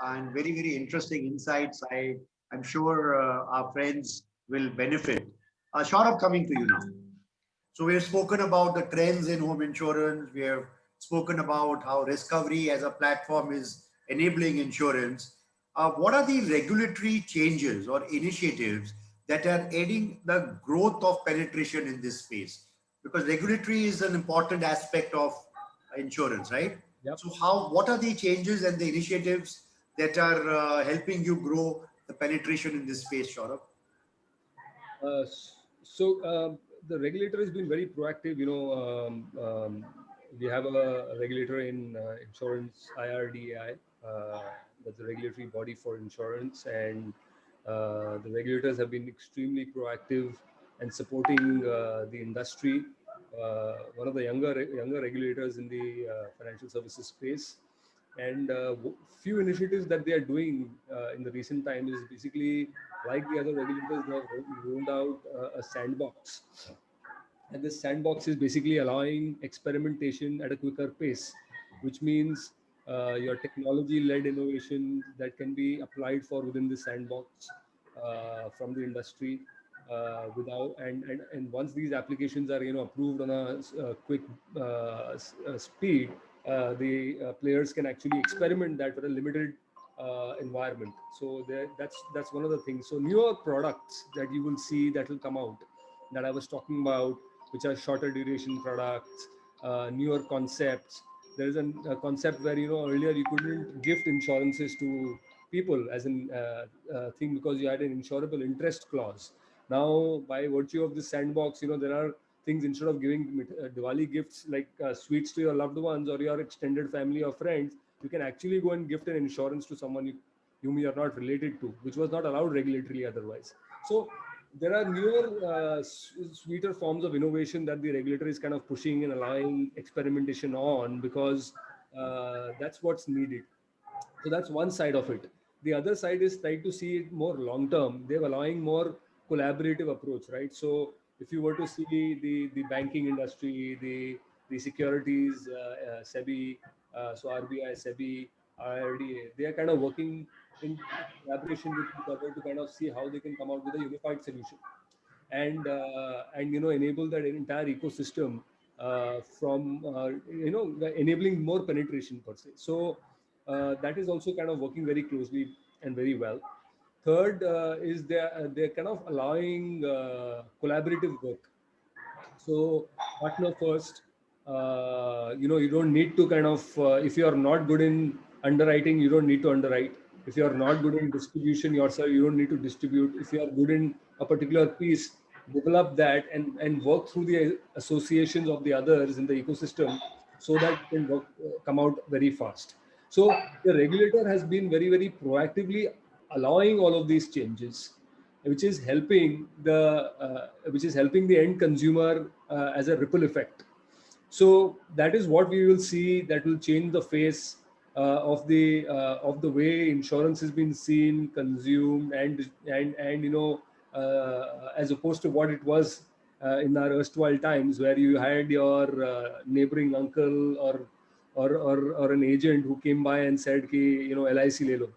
and very, very interesting insights. I'm sure our friends will benefit. Saurabh, coming to you now. So we have spoken about the trends in home insurance. We have spoken about how Discovery as a platform is enabling insurance. What are the regulatory changes or initiatives that are aiding the growth of penetration in this space? Because regulatory is an important aspect of insurance, right? Yep. So what are the changes and the initiatives that are helping you grow the penetration in this space, Saurabh? So the regulator has been very proactive. We have a regulator in insurance, IRDAI. That's the regulatory body for insurance, and the regulators have been extremely proactive and supporting the industry. One of the younger regulators in the financial services space, and few initiatives that they are doing in the recent times is basically like the other regulators. They have rolled out a sandbox, and this sandbox is basically allowing experimentation at a quicker pace, which means your technology-led innovation that can be applied for within the sandbox from the industry without and once these applications are approved on a quick speed, the players can actually experiment that for a limited environment. So that's one of the things. So newer products that you will see that will come out that I was talking about, which are shorter duration products, newer concepts. There is a concept where earlier you couldn't gift insurances to people as an thing because you had an insurable interest clause. Now, by virtue of this sandbox, there are things. Instead of giving Diwali gifts like sweets to your loved ones or your extended family or friends, you can actually go and gift an insurance to someone whom you are not related to, which was not allowed regulatorily otherwise. So there are newer, sweeter forms of innovation that the regulator is kind of pushing and allowing experimentation on, because that's what's needed. So that's one side of it. The other side is try to see it more long term. They're allowing more collaborative approach, right? So if you were to see the banking industry, the securities, SEBI, so RBI, SEBI, IRDA, they are kind of working in collaboration with each other to kind of see how they can come out with a unified solution, and enable that entire ecosystem from enabling more penetration per se. So that is also kind of working very closely and very well. Third is they're kind of allowing collaborative work. So partner first. You don't need to kind of if you are not good in underwriting, you don't need to underwrite. If you are not good in distribution yourself, you don't need to distribute. If you are good in a particular piece, develop that and work through the associations of the others in the ecosystem, so that you can come out very fast. So the regulator has been very, very proactively allowing all of these changes, which is helping the end consumer as a ripple effect. So that is what we will see, that will change the face of the way insurance has been seen, consumed, and as opposed to what it was in our erstwhile times, where you had your neighboring uncle or an agent who came by and said ki LIC le lo,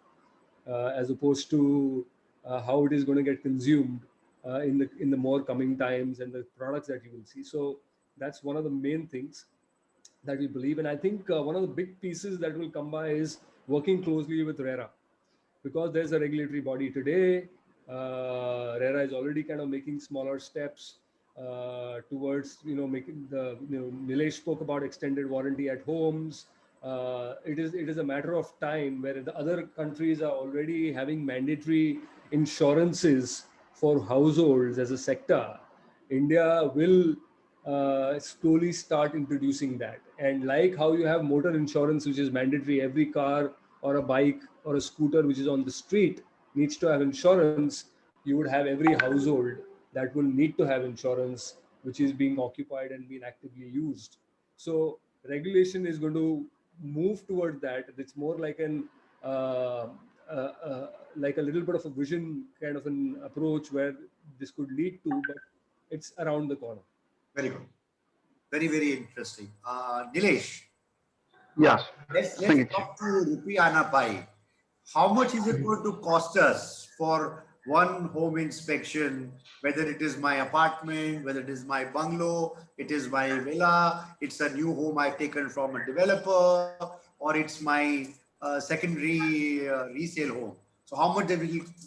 as opposed to how it is going to get consumed in the more coming times and the products that you will see. So that's one of the main things that we believe. And I think one of the big pieces that will come by is working closely with RERA, because there's a regulatory body today. RERA is already kind of making smaller steps towards making the Nilesh spoke about extended warranty at homes. It is a matter of time where the other countries are already having mandatory insurances for households as a sector. India will slowly start introducing that. And like how you have motor insurance, which is mandatory, every car or a bike or a scooter which is on the street needs to have insurance, you would have every household that will need to have insurance, which is being occupied and being actively used. So regulation is going to move toward that. It's more like like a little bit of a vision kind of an approach where this could lead to, but it's around the corner. Very good. Very, very interesting. Nilesh, Yes. let's Thank you. talk to Rupiana Pai. how much is it going to cost us for one home inspection, whether it is my apartment, whether it is my bungalow, it is my villa, it's a new home I've taken from a developer, or it's my secondary resale home. So how much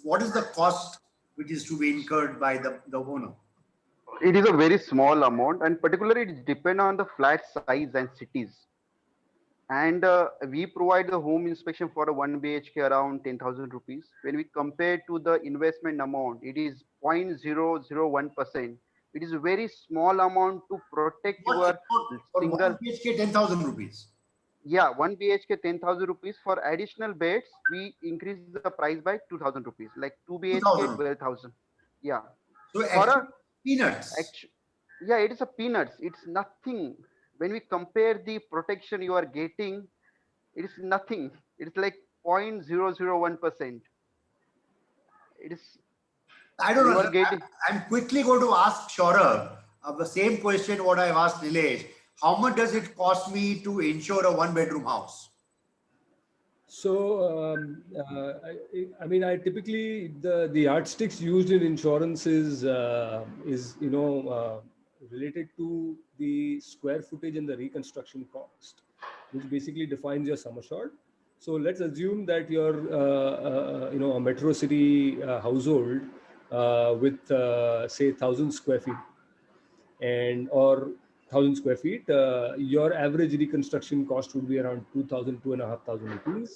what is the cost which is to be incurred by the owner? It is a very small amount, and particularly it depends on the flat size and cities. And we provide the home inspection for a 1 BHK around 10,000 rupees. When we compare to the investment amount, it is 0.001%. It is a very small amount to protect What your for single. one BHK 10,000 rupees? Yeah, 1 BHK 10,000 rupees. For additional beds, we increase the price by 2,000 rupees. Like 2 BHK 2,000. 12,000. Yeah, So for actually a peanuts. yeah, it is a peanuts. It's nothing. When we compare the protection you are getting, it is nothing. It's like 0.001%. It is I don't you know. are getting. I'm quickly going to ask Saurabh the same question what I've asked Nilesh. How much does it cost me to insure a one-bedroom house? So, I mean, I typically the yardsticks used in insurance is related to the square footage and the reconstruction cost, which basically defines your sum assured. So let's assume that you're a metro city household with say 1,000 square feet and or 1,000 square feet, your average reconstruction cost would be around 2,000, 2,500 rupees,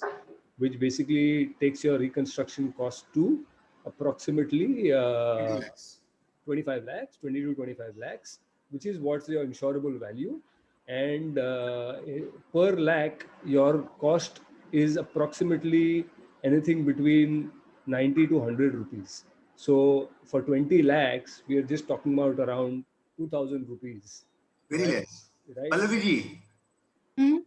which basically takes your reconstruction cost to approximately 20 lakhs. 25 lakhs, 20 to 25 lakhs, which is what's your insurable value. And per lakh, your cost is approximately anything between 90 to 100 rupees. So for 20 lakhs, we are just talking about around 2,000 rupees, Very right? less. Right. Pallavi,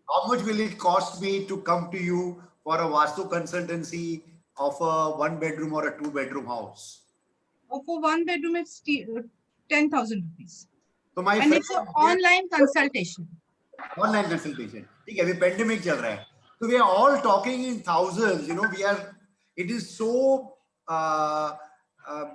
how much will it cost me to come to you for a Vastu consultancy of a one-bedroom or a two-bedroom house? For one bedroom, it's 10,000 rupees. So my And friend, it's an online consultation. online consultation. ठीक है, अभी pandemic चल रहा है. So we are all talking in thousands. It is so,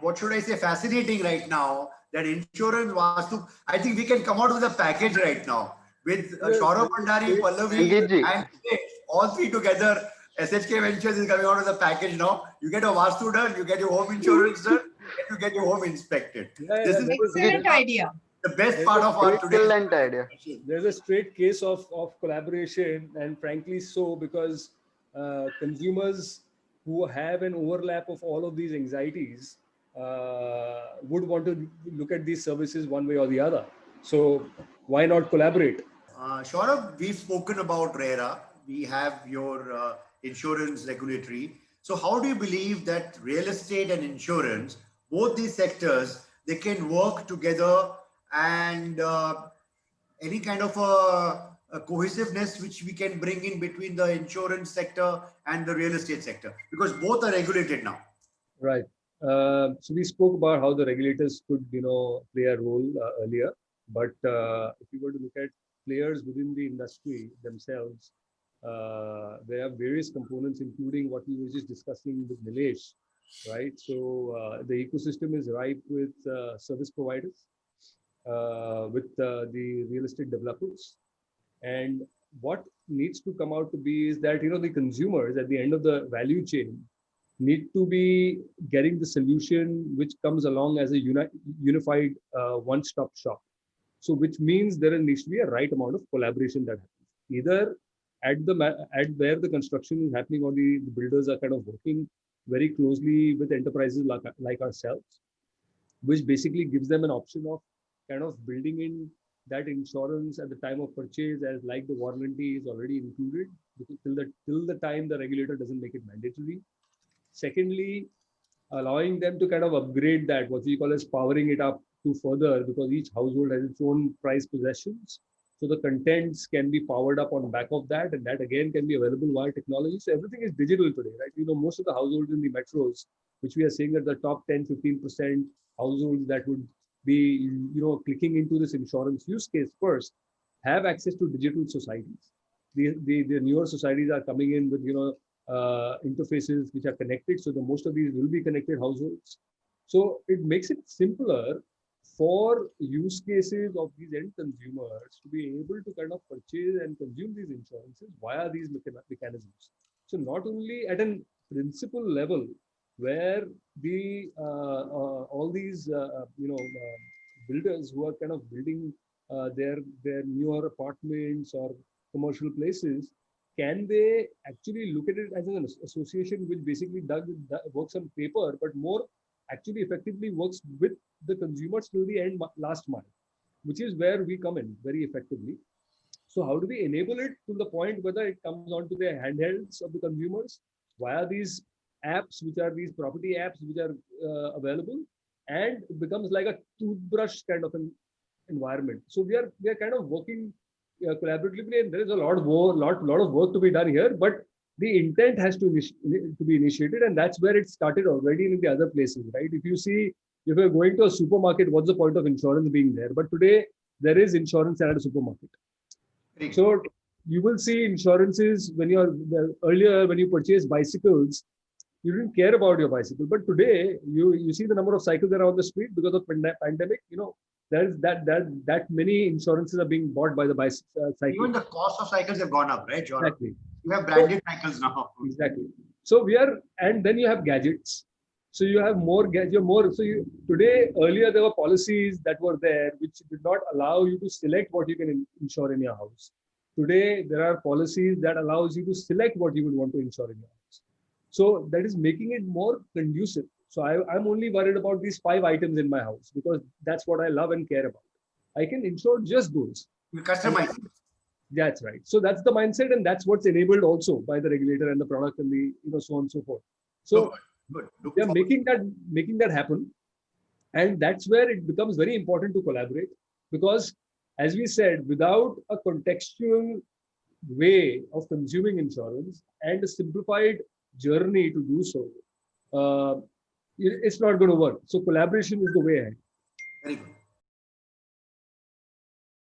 what should I say, fascinating right now that insurance Vastu. I think we can come out with a package right now with Saurabh Bhandari, Pallavi, Sangeet ji, and Nilesh, all three together. SHK Ventures is coming out with a package now. You get a Vastu done, you get your home insurance done, and you get your home inspected. Yeah, This yeah, is Excellent idea. the best part of our today's excellent idea. discussion. there's a straight case of collaboration, and frankly so, because consumers who have an overlap of all of these anxieties would want to look at these services one way or the other. So why not collaborate? Saurabh, we've spoken about RERA. We have your insurance regulatory. So, how do you believe that real estate and insurance, both these sectors, they can work together and any kind of a cohesiveness which we can bring in between the insurance sector and the real estate sector? Because both are regulated now. Right. So we spoke about how the regulators could, play a role earlier. But if you were to look at players within the industry themselves, there are various components, including what we were just discussing with Nilesh, right? So the ecosystem is ripe with service providers, with the real estate developers, and what needs to come out to be is that the consumers at the end of the value chain need to be getting the solution which comes along as a unified one-stop shop. So which means there needs to be a right amount of collaboration that happens either at where the construction is happening, or the builders are kind of working very closely with enterprises like ourselves, which basically gives them an option of kind of building in that insurance at the time of purchase, as like the warranty is already included, because till the time the regulator doesn't make it mandatory. Secondly, allowing them to kind of upgrade that, what we call as powering it up to further, because each household has its own prized possessions. So the contents can be powered up on back of that, and that again can be available via technology. So everything is digital today, right? Most of the households in the metros, which we are saying that the top 10, 15% households that would be, clicking into this insurance use case first, have access to digital societies. The newer societies are coming in with, interfaces which are connected. So the most of these will be connected households. So it makes it simpler for use cases of these end consumers to be able to kind of purchase and consume these insurances via these mechanisms. So not only at an principal level where the all these builders who are kind of building their newer apartments or commercial places, can they actually look at it as an association which basically works on paper, but more actually effectively works with the consumers till the end, last mile, which is where we come in very effectively. So how do we enable it to the point whether it comes onto the handhelds of the consumers via these apps, which are these property apps which are available, and it becomes like a toothbrush kind of an environment. So we are kind of working collaboratively, and there is a lot of work to be done here, but the intent has to be initiated, and that's where it started already in the other places, right? If you see, if you're going to a supermarket, what's the point of insurance being there? But today there is insurance at a supermarket. So you will see insurances when earlier when you purchase bicycles, you didn't care about your bicycle, but today you see the number of cycles that are on the street because of pandemic. There is that many insurances are being bought by the bicycle. Even the cost of cycles have gone up, right, John? Exactly. You have branded cycles now. Exactly. So and then you have gadgets. So you have more gadgets. Today, earlier there were policies that were there which did not allow you to select what you can insure in your house. Today, there are policies that allows you to select what you would want to insure in your house. So that is making it more conducive. So I'm only worried about these 5 items in my house because that's what I love and care about. I can insure just those. You customize. That's right. So that's the mindset, and that's what's enabled also by the regulator and the product and the so on and so forth. So they're making that happen, and that's where it becomes very important to collaborate, because as we said, without a contextual way of consuming insurance and a simplified journey to do so, it's not going to work. So collaboration is the way ahead. Very good.